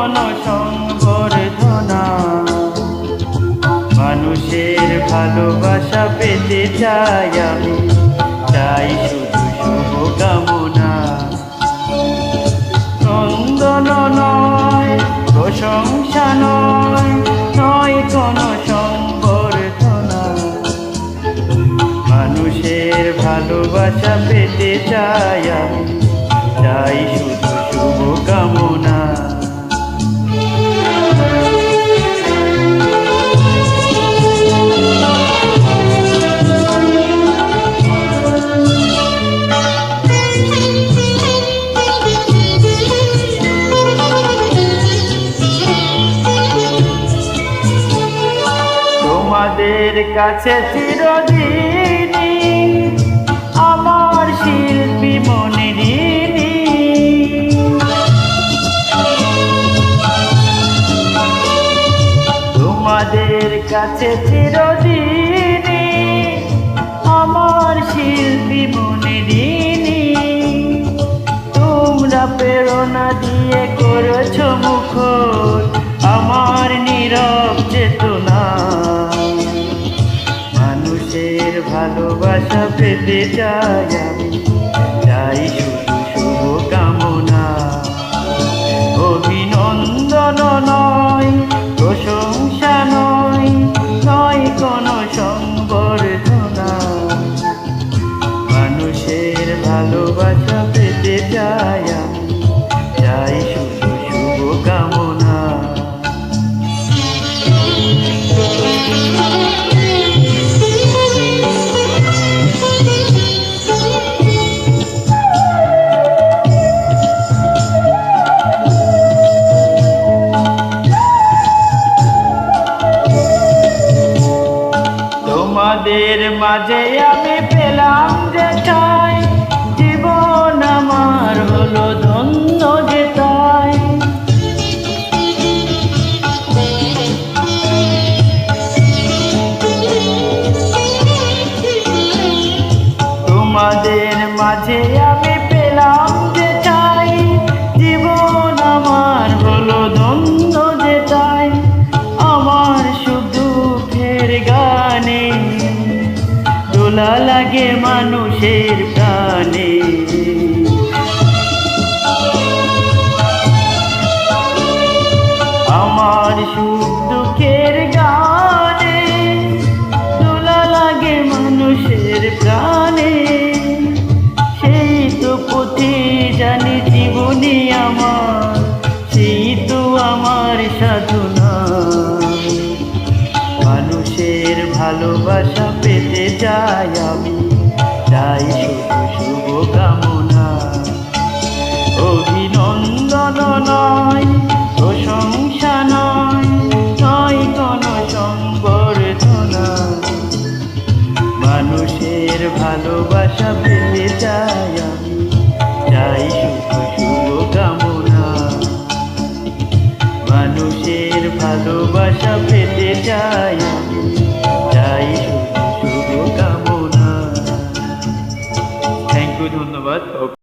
কোনো সংবর্ধনা। মানুষের ভালোবাসা পেতে চাই আমি, চাই শুধু শুভকামনা। নন্দন নয়, প্রশংসা নয়, নয় কোনো সংবর্ধনা। মানুষের ভালোবাসা পেতে চাই আমি, চাই শুধু শুভকামনা। তোমাদের কাছে চিরদিনই আমার শিল্পী মনে ঋণী। তোমাদের কাছে চিরদিনই আমার শিল্পী মনে ঋণী। তোমরা প্রেরণা দিয়ে করেছ মুখর আমার নীরব চেতনা। মানুষের ভালোবাসা পেতে চাই আমি, চাই শুধু শুভকামনা। অভিনন্দন নয়, প্রশংসা নয়, নয় কোনো সংবর্ধনা। মানুষের ভালোবাসা পেতে চাই আমি, চাই শুধু শুভকামনা। তোমাদের মাঝে আমি পেলাম যে ঠাই, জীবন আমার হলো ধন্য যে তাই। তোমাদের মাঝে আমি পেলাম যে ঠাই, জীবন আমার হলো ধন্য যে তাই। আমার শুধু ফের গানে দোলা লাগে মানুষের প্রাণে। আমার সুখ দুঃখের গানে দোলা লাগে মানুষের প্রাণে। সেই তো পথে জানি জীবনী আমার, সেই তো আমার সাধনা। মানুষের ভালোবাসা পেতে চাই আমি, চাই শুধু শুভকামনা। অভিনন্দন নয়, প্রশংসা নয়, নয় কোনো সংবর্ধনা। মানুষের ভালোবাসা পেতে চাই আমি, চাই শুধু শুভকামনা। মানুষের ভালোবাসা পেতে চাই আমি, চাই শুধু শুভকামনা। থ্যাংক ইউ, ধন্যবাদ।